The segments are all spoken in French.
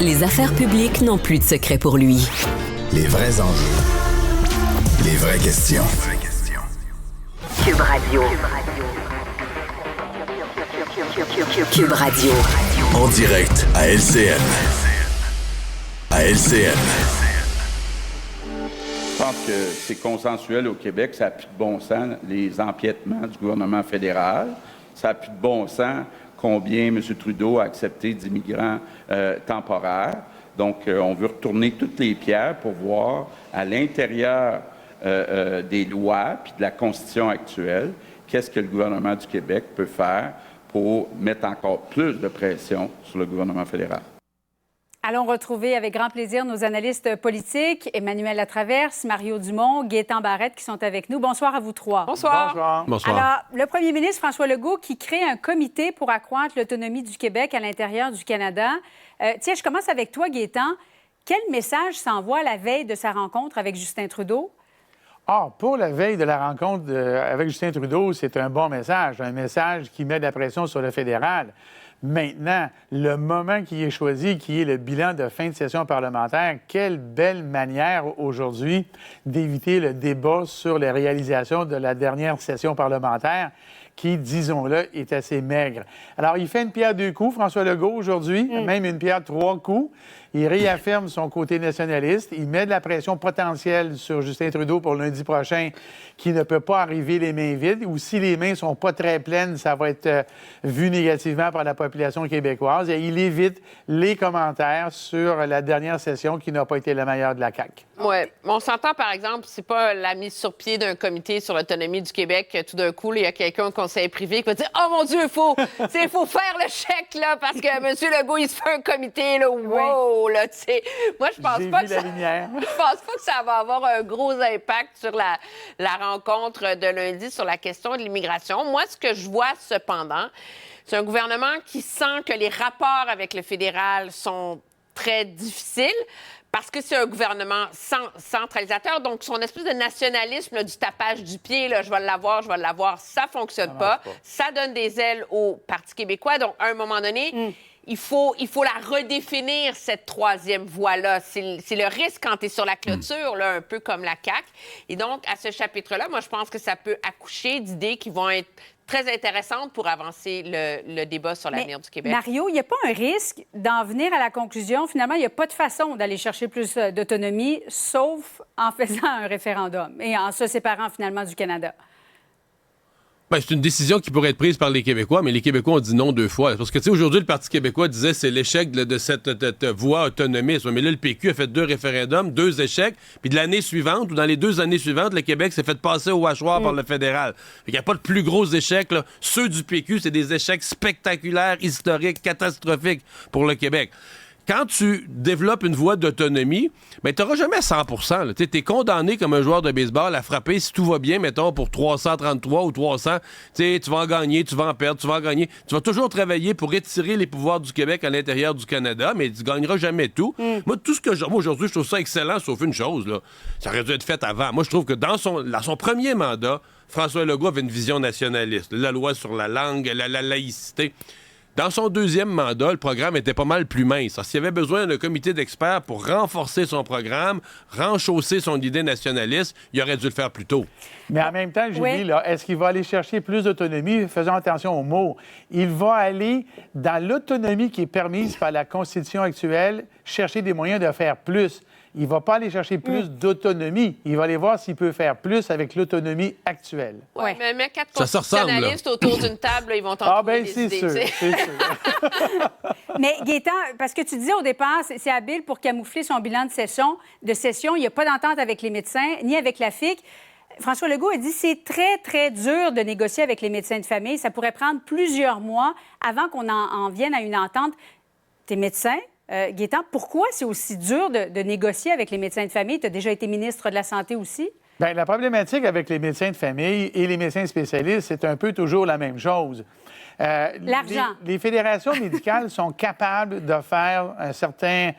Les affaires publiques n'ont plus de secret pour lui. Les vrais enjeux. Les vraies questions. Cube Radio. Cube Radio. En direct à LCN. À LCN. Je pense que c'est consensuel au Québec. Ça n'a plus de bon sens, les empiètements du gouvernement fédéral. Ça n'a plus de bon sens combien M. Trudeau a accepté d'immigrants temporaires. Donc, on veut retourner toutes les pierres pour voir à l'intérieur des lois puis de la Constitution actuelle, qu'est-ce que le gouvernement du Québec peut faire pour mettre encore plus de pression sur le gouvernement fédéral. Allons retrouver avec grand plaisir nos analystes politiques, Emmanuel Latraverse, Mario Dumont, Gaétan Barrette qui sont avec nous. Bonsoir à vous trois. Bonsoir. Bonsoir. Alors, le premier ministre François Legault qui crée un comité pour accroître l'autonomie du Québec à l'intérieur du Canada. Tiens, je commence avec toi, Gaétan. Quel message s'envoie à la veille de sa rencontre avec Justin Trudeau? Pour la veille de la rencontre avec Justin Trudeau, c'est un bon message, un message qui met de la pression sur le fédéral. Maintenant, le moment qui est choisi, qui est le bilan de fin de session parlementaire, quelle belle manière aujourd'hui d'éviter le débat sur les réalisations de la dernière session parlementaire qui, disons-le, est assez maigre. Alors, il fait une pierre deux coups, François Legault, aujourd'hui, même une pierre trois coups. Il réaffirme son côté nationaliste. Il met de la pression potentielle sur Justin Trudeau pour lundi prochain, qui ne peut pas arriver les mains vides. Ou si les mains ne sont pas très pleines, ça va être vu négativement par la population québécoise. Et il évite les commentaires sur la dernière session qui n'a pas été la meilleure de la CAQ. Oui. On s'entend, par exemple, c'est pas la mise sur pied d'un comité sur l'autonomie du Québec que tout d'un coup, il y a quelqu'un au conseil privé qui va dire « Oh mon Dieu, il faut faire le chèque, là, parce que M. Legault, il se fait un comité, là, wow! » Là, tu sais. Moi, je pense pas que ça... Je pense pas que ça va avoir un gros impact sur la rencontre de lundi sur la question de l'immigration. Moi, ce que je vois, cependant, c'est un gouvernement qui sent que les rapports avec le fédéral sont très difficiles parce que c'est un gouvernement centralisateur. Donc, son espèce de nationalisme, là, du tapage du pied, là, je vais l'avoir, ça fonctionne pas. Ça donne des ailes au Parti québécois. Donc, à un moment donné... Il faut la redéfinir, cette troisième voie-là. C'est le risque quand tu es sur la clôture, là, un peu comme la CAQ. Et donc, à ce chapitre-là, moi, je pense que ça peut accoucher d'idées qui vont être très intéressantes pour avancer le débat sur l'avenir du Québec. Mario, il n'y a pas un risque d'en venir à la conclusion, finalement, il n'y a pas de façon d'aller chercher plus d'autonomie, sauf en faisant un référendum et en se séparant finalement du Canada? Ben, c'est une décision qui pourrait être prise par les Québécois, mais les Québécois ont dit non deux fois. Parce que, tu sais, aujourd'hui, le Parti québécois disait que c'est l'échec de cette voie autonomiste. Mais là, le PQ a fait 2 référendums, 2 échecs, puis de l'année suivante, ou dans les 2 années suivantes, le Québec s'est fait passer au hachoir par le fédéral. Il n'y a pas de plus gros échecs, là. Ceux du PQ, c'est des échecs spectaculaires, historiques, catastrophiques pour le Québec. Quand tu développes une voie d'autonomie, ben, tu n'auras jamais 100%. Tu es condamné comme un joueur de baseball à frapper si tout va bien, mettons, pour 333 ou 300. Tu vas en gagner, tu vas en perdre, tu vas en gagner. Tu vas toujours travailler pour étirer les pouvoirs du Québec à l'intérieur du Canada, mais tu ne gagneras jamais tout. Moi, tout ce que moi, aujourd'hui, je trouve ça excellent, sauf une chose. Là. Ça aurait dû être fait avant. Moi, je trouve que dans son premier mandat, François Legault avait une vision nationaliste. La loi sur la langue, la laïcité. Dans son deuxième mandat, le programme était pas mal plus mince. S'il y avait besoin d'un comité d'experts pour renforcer son programme, renchausser son idée nationaliste, il aurait dû le faire plus tôt. Mais en même temps, Julie, là, est-ce qu'il va aller chercher plus d'autonomie? Faisons attention aux mots. Il va aller dans l'autonomie qui est permise par la Constitution actuelle, chercher des moyens de faire plus. Il ne va pas aller chercher plus d'autonomie. Il va aller voir s'il peut faire plus avec l'autonomie actuelle. Oui, mais 4 constitutionnalistes autour d'une table, là, ils vont tenter des idées. C'est sûr. Mais Gaétan, parce que tu disais au départ, c'est habile pour camoufler son bilan de session. Il n'y a pas d'entente avec les médecins, ni avec la FIC. François Legault a dit que c'est très, très dur de négocier avec les médecins de famille. Ça pourrait prendre plusieurs mois avant qu'on en vienne à une entente. T'es médecin? Gaétan, pourquoi c'est aussi dur de négocier avec les médecins de famille? Tu as déjà été ministre de la Santé aussi. Bien, la problématique avec les médecins de famille et les médecins spécialistes, c'est un peu toujours la même chose. L'argent. Les fédérations médicales sont capables de faire un certain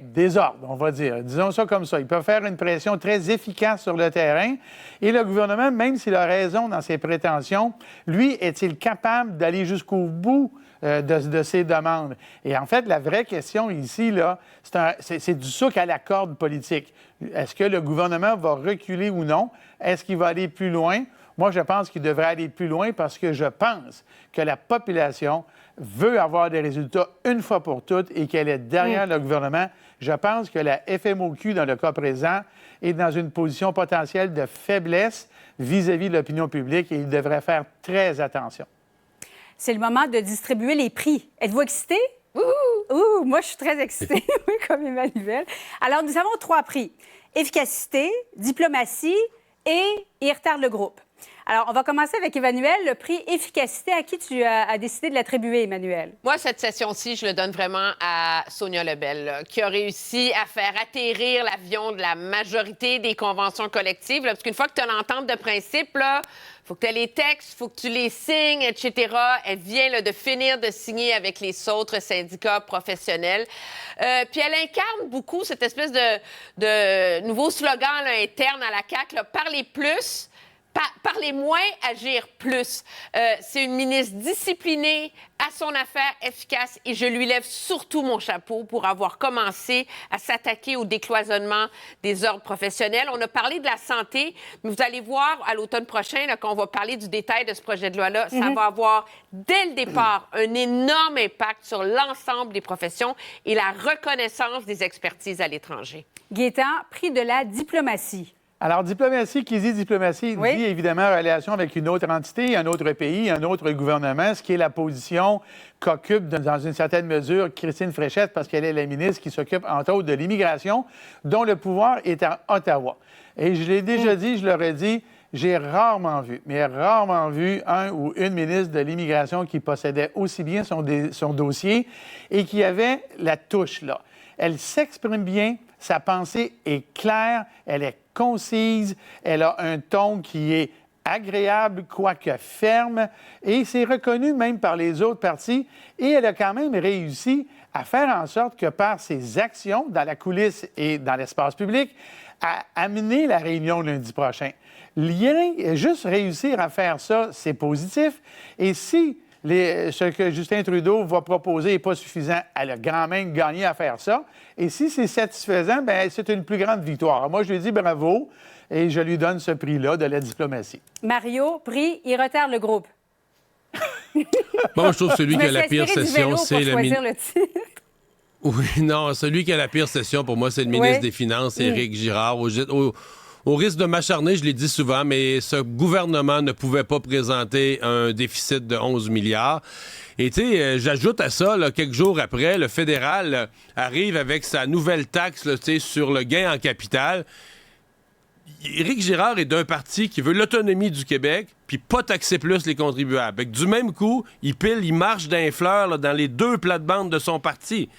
désordre, on va dire. Disons ça comme ça. Ils peuvent faire une pression très efficace sur le terrain. Et le gouvernement, même s'il a raison dans ses prétentions, lui, est-il capable d'aller jusqu'au bout de ces demandes. Et en fait, la vraie question ici, là, c'est du souk à la corde politique. Est-ce que le gouvernement va reculer ou non? Est-ce qu'il va aller plus loin? Moi, je pense qu'il devrait aller plus loin parce que je pense que la population veut avoir des résultats une fois pour toutes et qu'elle est derrière le gouvernement. Je pense que la FMOQ, dans le cas présent, est dans une position potentielle de faiblesse vis-à-vis de l'opinion publique et il devrait faire très attention. C'est le moment de distribuer les prix. Êtes-vous excité? Ouh, moi, je suis très excitée, oui, comme Emmanuel. Alors, nous avons 3 prix. Efficacité, diplomatie et il retarde le groupe. Alors, on va commencer avec Emmanuel. Le prix efficacité, à qui tu as décidé de l'attribuer, Emmanuel? Moi, cette session-ci, je le donne vraiment à Sonia Lebel, là, qui a réussi à faire atterrir l'avion de la majorité des conventions collectives. Là, parce qu'une fois que tu as l'entente de principe, il faut que tu aies les textes, il faut que tu les signes, etc. Elle vient là, de finir de signer avec les autres syndicats professionnels. Puis elle incarne beaucoup cette espèce de nouveau slogan là, interne à la CAQ, là, « Parlez plus ». Parler moins, agir plus. C'est une ministre disciplinée, à son affaire, efficace, et je lui lève surtout mon chapeau pour avoir commencé à s'attaquer au décloisonnement des ordres professionnels. On a parlé de la santé, mais vous allez voir à l'automne prochain, là, quand on va parler du détail de ce projet de loi-là, ça va avoir, dès le départ, un énorme impact sur l'ensemble des professions et la reconnaissance des expertises à l'étranger. Gaétan, prix de la diplomatie. Alors, diplomatie, qui dit diplomatie, dit évidemment relation avec une autre entité, un autre pays, un autre gouvernement, ce qui est la position qu'occupe dans une certaine mesure Christine Fréchette, parce qu'elle est la ministre qui s'occupe, entre autres, de l'immigration, dont le pouvoir est à Ottawa. Et je l'ai déjà dit, je l'aurais dit, j'ai rarement vu un ou une ministre de l'Immigration qui possédait aussi bien son dossier et qui avait la touche là. Elle s'exprime bien, sa pensée est claire, elle est concise, elle a un ton qui est agréable, quoique ferme, et c'est reconnu même par les autres partis. Et elle a quand même réussi à faire en sorte que par ses actions dans la coulisse et dans l'espace public, à amener la réunion lundi prochain. Juste réussir à faire ça, c'est positif. Et si ce que Justin Trudeau va proposer n'est pas suffisant, elle a quand même gagné à faire ça. Et si c'est satisfaisant, bien, c'est une plus grande victoire. Moi, je lui dis bravo et je lui donne ce prix-là de la diplomatie. Mario, prix, il retarde le groupe. Moi, je trouve que celui qui a la pire session, c'est le ministre. Oui, non, celui qui a la pire session, pour moi, c'est le ministre des Finances, Éric Girard. Au risque de m'acharner, je l'ai dit souvent, mais ce gouvernement ne pouvait pas présenter un déficit de 11 milliards. Et tu sais, j'ajoute à ça, là, quelques jours après, le fédéral arrive avec sa nouvelle taxe là, sur le gain en capital. Éric Girard est d'un parti qui veut l'autonomie du Québec puis pas taxer plus les contribuables. Avec du même coup, il marche d'un fleur là, dans les 2 plates-bandes de son parti.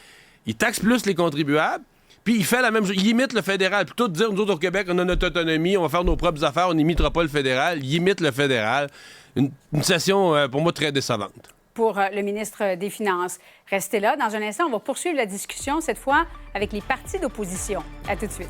Il taxe plus les contribuables. Puis il fait la même chose. Il imite le fédéral. Plutôt de dire, nous autres au Québec, on a notre autonomie, on va faire nos propres affaires, on n'imitera pas le fédéral. Il imite le fédéral. Une session, pour moi, très décevante. Pour le ministre des Finances. Restez là. Dans un instant, on va poursuivre la discussion, cette fois avec les partis d'opposition. À tout de suite.